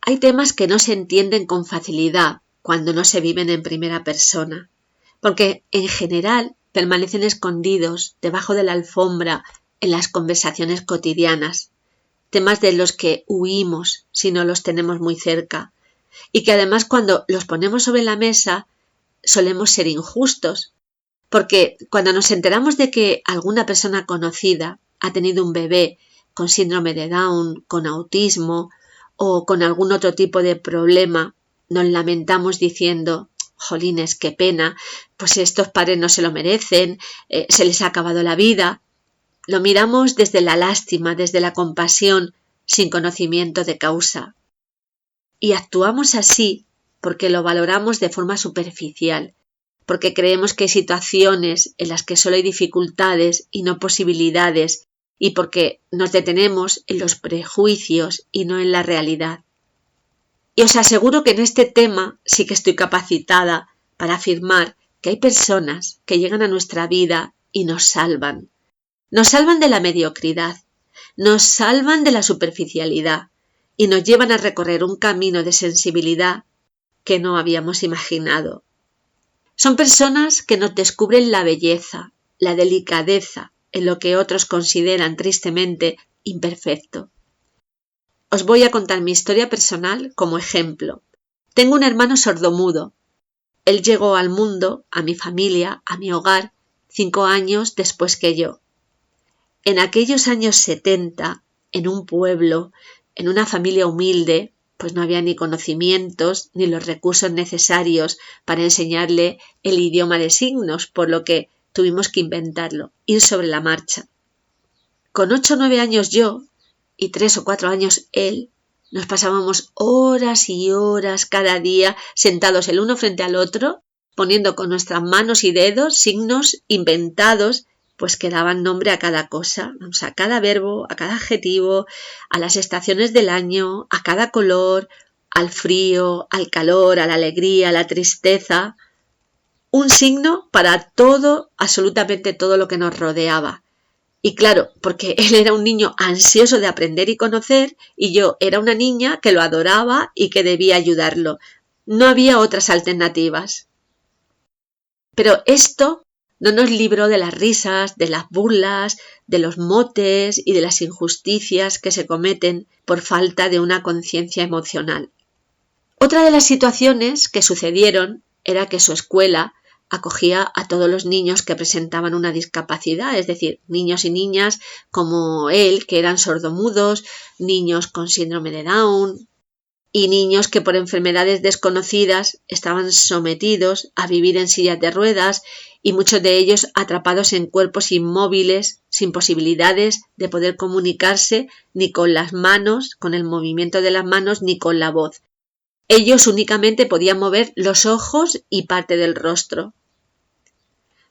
Hay temas que no se entienden con facilidad cuando no se viven en primera persona, porque en general permanecen escondidos debajo de la alfombra en las conversaciones cotidianas, temas de los que huimos si no los tenemos muy cerca, y que además cuando los ponemos sobre la mesa solemos ser injustos, porque cuando nos enteramos de que alguna persona conocida ha tenido un bebé con síndrome de Down, con autismo o con algún otro tipo de problema, nos lamentamos diciendo: jolines, qué pena, pues estos padres no se lo merecen, se les ha acabado la vida. Lo miramos desde la lástima, desde la compasión, sin conocimiento de causa. Y actuamos así porque lo valoramos de forma superficial, porque creemos que hay situaciones en las que solo hay dificultades y no posibilidades, y porque nos detenemos en los prejuicios y no en la realidad. Y os aseguro que en este tema sí que estoy capacitada para afirmar que hay personas que llegan a nuestra vida y nos salvan. Nos salvan de la mediocridad, nos salvan de la superficialidad y nos llevan a recorrer un camino de sensibilidad que no habíamos imaginado. Son personas que nos descubren la belleza, la delicadeza en lo que otros consideran tristemente imperfecto. Os voy a contar mi historia personal como ejemplo. Tengo un hermano sordomudo. Él llegó al mundo, a mi familia, a mi hogar, 5 años después que yo. En aquellos años 70, en un pueblo, en una familia humilde, pues no había ni conocimientos ni los recursos necesarios para enseñarle el idioma de signos, por lo que tuvimos que inventarlo, ir sobre la marcha. Con 8 o 9 años yo, y 3 o 4 años él, nos pasábamos horas y horas cada día sentados el uno frente al otro, poniendo con nuestras manos y dedos signos inventados, pues que daban nombre a cada cosa, a cada verbo, a cada adjetivo, a las estaciones del año, a cada color, al frío, al calor, a la alegría, a la tristeza. Un signo para todo, absolutamente todo lo que nos rodeaba. Y claro, porque él era un niño ansioso de aprender y conocer, y yo era una niña que lo adoraba y que debía ayudarlo. No había otras alternativas. Pero esto no nos libró de las risas, de las burlas, de los motes y de las injusticias que se cometen por falta de una conciencia emocional. Otra de las situaciones que sucedieron era que su escuela acogía a todos los niños que presentaban una discapacidad, es decir, niños y niñas como él, que eran sordomudos, niños con síndrome de Down y niños que por enfermedades desconocidas estaban sometidos a vivir en sillas de ruedas y muchos de ellos atrapados en cuerpos inmóviles, sin posibilidades de poder comunicarse ni con las manos, con el movimiento de las manos, ni con la voz. Ellos únicamente podían mover los ojos y parte del rostro.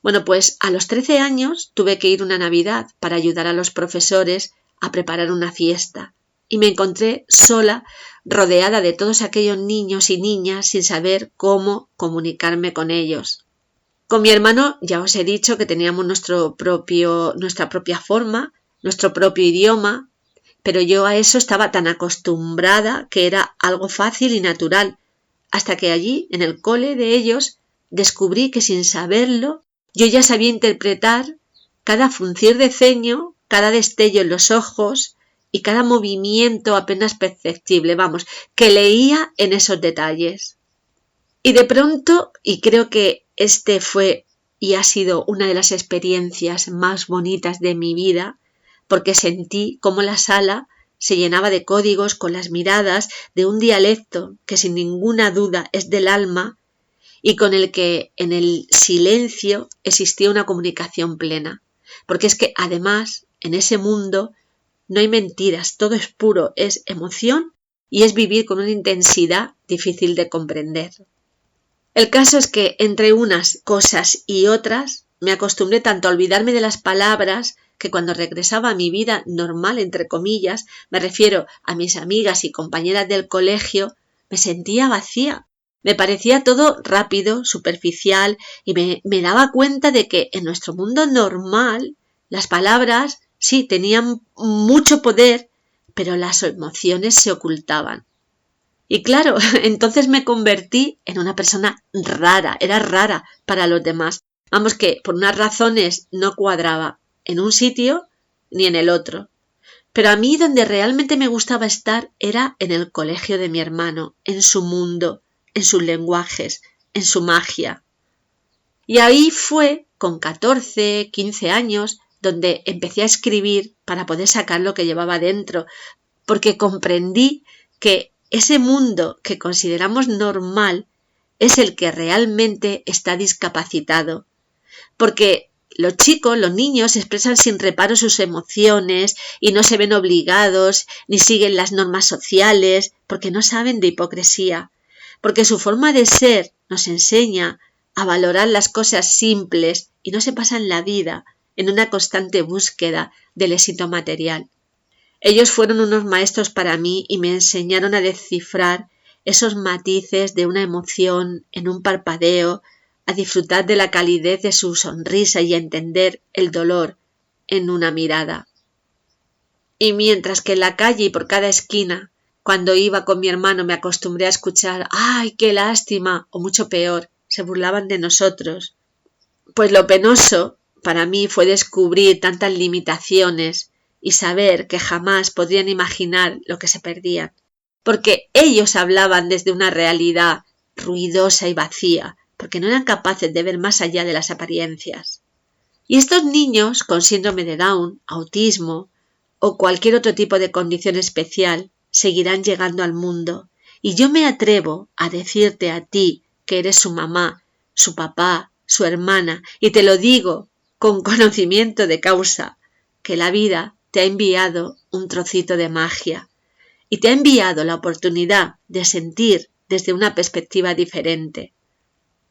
Bueno, pues a los 13 años tuve que ir una Navidad para ayudar a los profesores a preparar una fiesta y me encontré sola, rodeada de todos aquellos niños y niñas sin saber cómo comunicarme con ellos. Con mi hermano ya os he dicho que teníamos nuestra propia forma, nuestro propio idioma, pero yo a eso estaba tan acostumbrada que era algo fácil y natural, hasta que allí, en el cole de ellos, descubrí que sin saberlo, yo ya sabía interpretar cada fruncir de ceño, cada destello en los ojos y cada movimiento apenas perceptible, que leía en esos detalles. Y de pronto, y creo que este fue y ha sido una de las experiencias más bonitas de mi vida, porque sentí cómo la sala se llenaba de códigos con las miradas de un dialecto que sin ninguna duda es del alma y con el que en el silencio existía una comunicación plena. Porque es que además en ese mundo no hay mentiras, todo es puro, es emoción y es vivir con una intensidad difícil de comprender. El caso es que entre unas cosas y otras me acostumbré tanto a olvidarme de las palabras que cuando regresaba a mi vida normal, entre comillas, me refiero a mis amigas y compañeras del colegio, me sentía vacía. Me parecía todo rápido, superficial y me daba cuenta de que en nuestro mundo normal las palabras sí tenían mucho poder, pero las emociones se ocultaban. Y claro, entonces me convertí en una persona rara, era rara para los demás. Vamos, que por unas razones no cuadraba en un sitio ni en el otro. Pero a mí donde realmente me gustaba estar era en el colegio de mi hermano, en su mundo, en sus lenguajes, en su magia. Y ahí fue, con 14, 15 años, donde empecé a escribir para poder sacar lo que llevaba dentro, porque comprendí que ese mundo que consideramos normal es el que realmente está discapacitado. Porque los chicos, los niños, expresan sin reparo sus emociones y no se ven obligados ni siguen las normas sociales porque no saben de hipocresía. Porque su forma de ser nos enseña a valorar las cosas simples y no se pasan la vida en una constante búsqueda del éxito material. Ellos fueron unos maestros para mí y me enseñaron a descifrar esos matices de una emoción en un parpadeo, a disfrutar de la calidez de su sonrisa y a entender el dolor en una mirada. Y mientras que en la calle y por cada esquina, cuando iba con mi hermano, me acostumbré a escuchar ¡ay, qué lástima! O mucho peor, se burlaban de nosotros. Pues lo penoso para mí fue descubrir tantas limitaciones y saber que jamás podrían imaginar lo que se perdían, porque ellos hablaban desde una realidad ruidosa y vacía, porque no eran capaces de ver más allá de las apariencias. Y estos niños con síndrome de Down, autismo o cualquier otro tipo de condición especial seguirán llegando al mundo, y yo me atrevo a decirte a ti que eres su mamá, su papá, su hermana, y te lo digo con conocimiento de causa, que la vida te ha enviado un trocito de magia y te ha enviado la oportunidad de sentir desde una perspectiva diferente.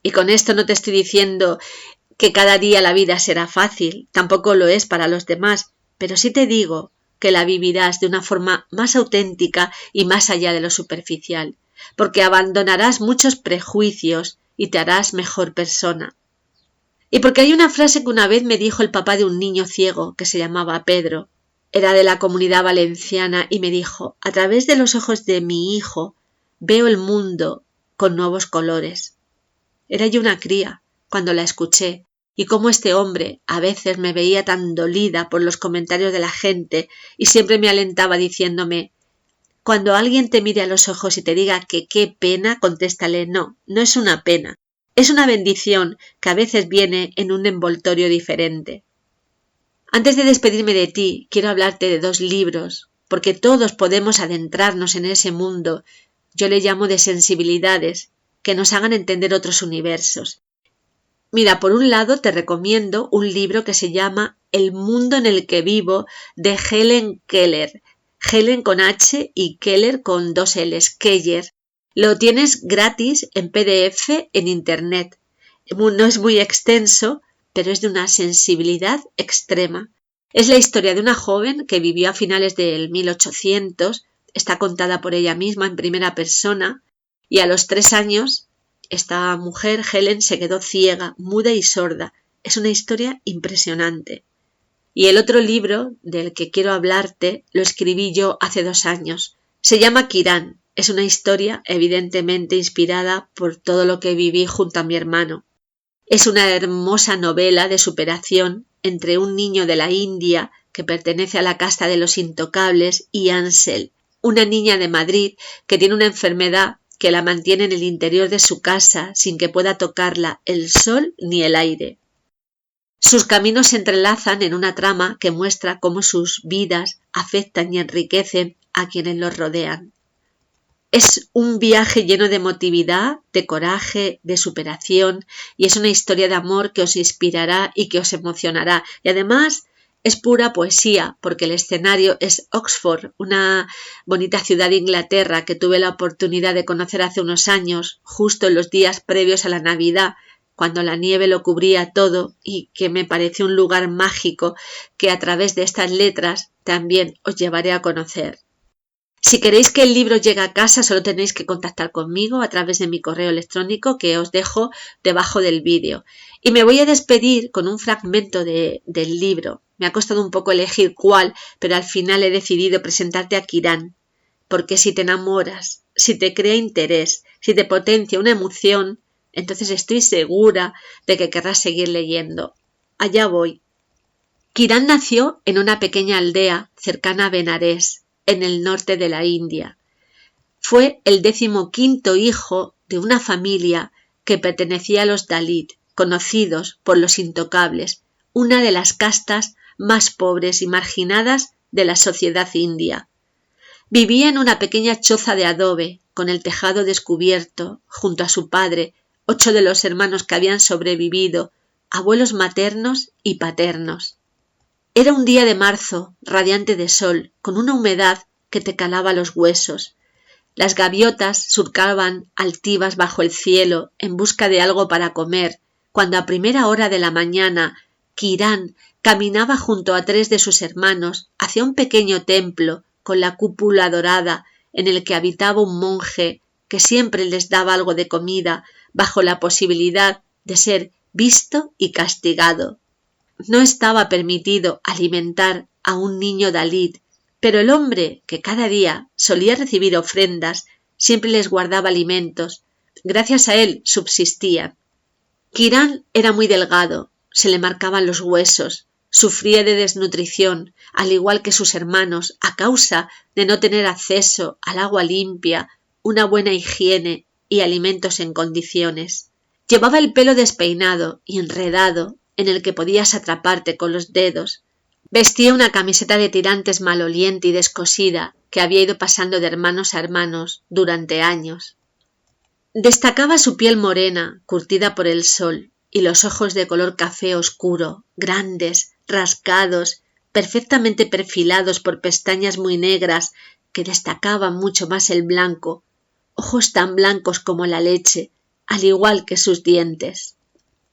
Y con esto no te estoy diciendo que cada día la vida será fácil, tampoco lo es para los demás, pero sí te digo que la vivirás de una forma más auténtica y más allá de lo superficial, porque abandonarás muchos prejuicios y te harás mejor persona. Y porque hay una frase que una vez me dijo el papá de un niño ciego que se llamaba Pedro, era de la Comunidad Valenciana y me dijo: a través de los ojos de mi hijo veo el mundo con nuevos colores. Era yo una cría cuando la escuché y cómo este hombre a veces me veía tan dolida por los comentarios de la gente y siempre me alentaba diciéndome: cuando alguien te mire a los ojos y te diga que qué pena, contéstale: no, no es una pena, es una bendición que a veces viene en un envoltorio diferente. Antes de despedirme de ti, quiero hablarte de 2 libros, porque todos podemos adentrarnos en ese mundo, yo le llamo de sensibilidades, que nos hagan entender otros universos. Mira, por un lado te recomiendo un libro que se llama El mundo en el que vivo, de Helen Keller. Helen con H y Keller con 2 L's, Keller. Lo tienes gratis en PDF en internet. No es muy extenso, pero es de una sensibilidad extrema. Es la historia de una joven que vivió a finales del 1800, está contada por ella misma en primera persona, y a los 3 años esta mujer, Helen, se quedó ciega, muda y sorda. Es una historia impresionante. Y el otro libro del que quiero hablarte lo escribí yo hace 2 años. Se llama Kiran. Es una historia evidentemente inspirada por todo lo que viví junto a mi hermano. Es una hermosa novela de superación entre un niño de la India que pertenece a la casta de los intocables y Ansel, una niña de Madrid que tiene una enfermedad que la mantiene en el interior de su casa sin que pueda tocarla el sol ni el aire. Sus caminos se entrelazan en una trama que muestra cómo sus vidas afectan y enriquecen a quienes los rodean. Es un viaje lleno de emotividad, de coraje, de superación, y es una historia de amor que os inspirará y que os emocionará. Y además es pura poesía, porque el escenario es Oxford, una bonita ciudad de Inglaterra que tuve la oportunidad de conocer hace unos años, justo en los días previos a la Navidad, cuando la nieve lo cubría todo, y que me pareció un lugar mágico que a través de estas letras también os llevaré a conocer. Si queréis que el libro llegue a casa, solo tenéis que contactar conmigo a través de mi correo electrónico que os dejo debajo del vídeo. Y me voy a despedir con un fragmento del libro. Me ha costado un poco elegir cuál, pero al final he decidido presentarte a Kiran, porque si te enamoras si te crea interés, si te potencia una emoción, entonces estoy segura de que querrás seguir leyendo. Allá voy. Kiran nació en una pequeña aldea cercana a Benarés, en el norte de la India. Fue el 15º hijo de una familia que pertenecía a los Dalit, conocidos por los intocables, una de las castas más pobres y marginadas de la sociedad india. Vivía en una pequeña choza de adobe, con el tejado descubierto, junto a su padre, 8 de los hermanos que habían sobrevivido, abuelos maternos y paternos. Era un día de marzo, radiante de sol, con una humedad que te calaba los huesos. Las gaviotas surcaban altivas bajo el cielo en busca de algo para comer, cuando a primera hora de la mañana Kiran caminaba junto a 3 de sus hermanos hacia un pequeño templo con la cúpula dorada en el que habitaba un monje que siempre les daba algo de comida bajo la posibilidad de ser visto y castigado. No estaba permitido alimentar a un niño Dalit, pero el hombre, que cada día solía recibir ofrendas, siempre les guardaba alimentos. Gracias a él subsistían. Kiran era muy delgado, se le marcaban los huesos, sufría de desnutrición, al igual que sus hermanos, a causa de no tener acceso al agua limpia, una buena higiene y alimentos en condiciones. Llevaba el pelo despeinado y enredado, en el que podías atraparte con los dedos. Vestía una camiseta de tirantes maloliente y descosida que había ido pasando de hermanos a hermanos durante años. Destacaba su piel morena, curtida por el sol, y los ojos de color café oscuro, grandes, rasgados, perfectamente perfilados por pestañas muy negras que destacaban mucho más el blanco, ojos tan blancos como la leche, al igual que sus dientes.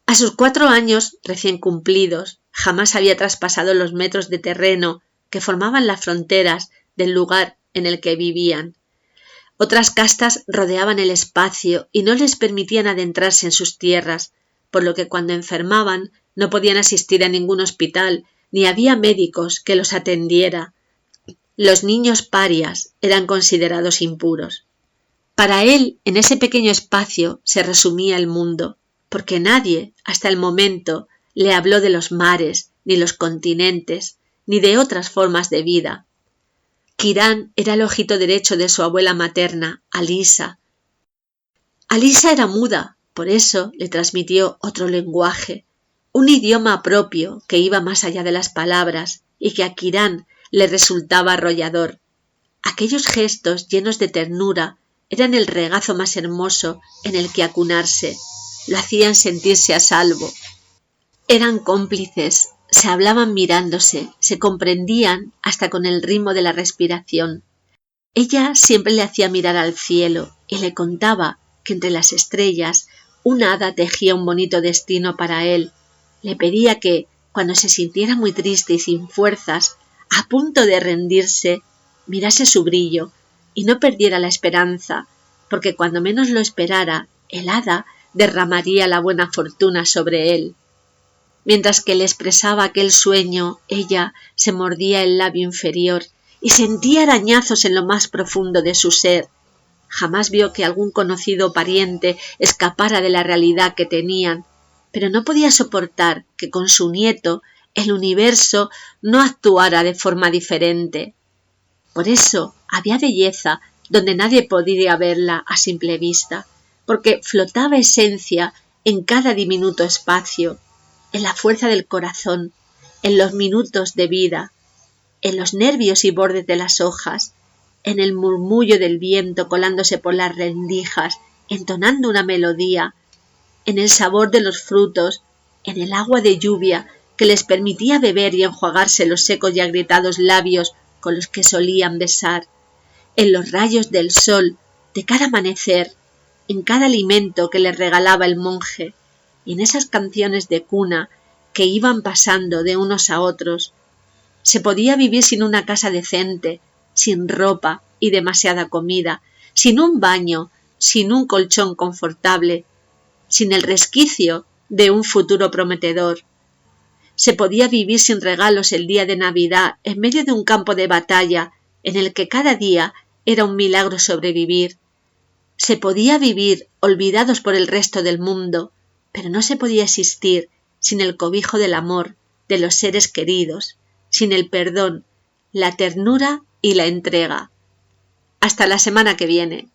A sus 4 años recién cumplidos, jamás había traspasado los metros de terreno que formaban las fronteras del lugar en el que vivían. Otras castas rodeaban el espacio y no les permitían adentrarse en sus tierras, por lo que cuando enfermaban no podían asistir a ningún hospital ni había médicos que los atendiera. Los niños parias eran considerados impuros. Para él, en ese pequeño espacio se resumía el mundo, porque nadie, hasta el momento, le habló de los mares, ni los continentes, ni de otras formas de vida. Kiran era el ojito derecho de su abuela materna, Alisa. Alisa era muda, por eso le transmitió otro lenguaje, un idioma propio que iba más allá de las palabras y que a Kiran le resultaba arrollador. Aquellos gestos llenos de ternura eran el regazo más hermoso en el que acunarse, lo hacían sentirse a salvo. Eran cómplices, se hablaban mirándose, se comprendían hasta con el ritmo de la respiración. Ella siempre le hacía mirar al cielo y le contaba que entre las estrellas una hada tejía un bonito destino para él. Le pedía que, cuando se sintiera muy triste y sin fuerzas, a punto de rendirse, mirase su brillo y no perdiera la esperanza, porque cuando menos lo esperara, el hada derramaría la buena fortuna sobre él. Mientras que le expresaba aquel sueño, ella se mordía el labio inferior y sentía arañazos en lo más profundo de su ser. Jamás vio que algún conocido pariente escapara de la realidad que tenían, pero no podía soportar que con su nieto el universo no actuara de forma diferente. Por eso había belleza donde nadie podía verla a simple vista, porque flotaba esencia en cada diminuto espacio, en la fuerza del corazón, en los minutos de vida, en los nervios y bordes de las hojas, en el murmullo del viento colándose por las rendijas, entonando una melodía, en el sabor de los frutos, en el agua de lluvia que les permitía beber y enjuagarse los secos y agrietados labios con los que solían besar, en los rayos del sol de cada amanecer, en cada alimento que les regalaba el monje, y en esas canciones de cuna que iban pasando de unos a otros. Se podía vivir sin una casa decente, sin ropa y demasiada comida, sin un baño, sin un colchón confortable, sin el resquicio de un futuro prometedor. Se podía vivir sin regalos el día de Navidad en medio de un campo de batalla en el que cada día era un milagro sobrevivir, Se podía vivir olvidados por el resto del mundo, pero no se podía existir sin el cobijo del amor de los seres queridos, sin el perdón, la ternura y la entrega. Hasta la semana que viene.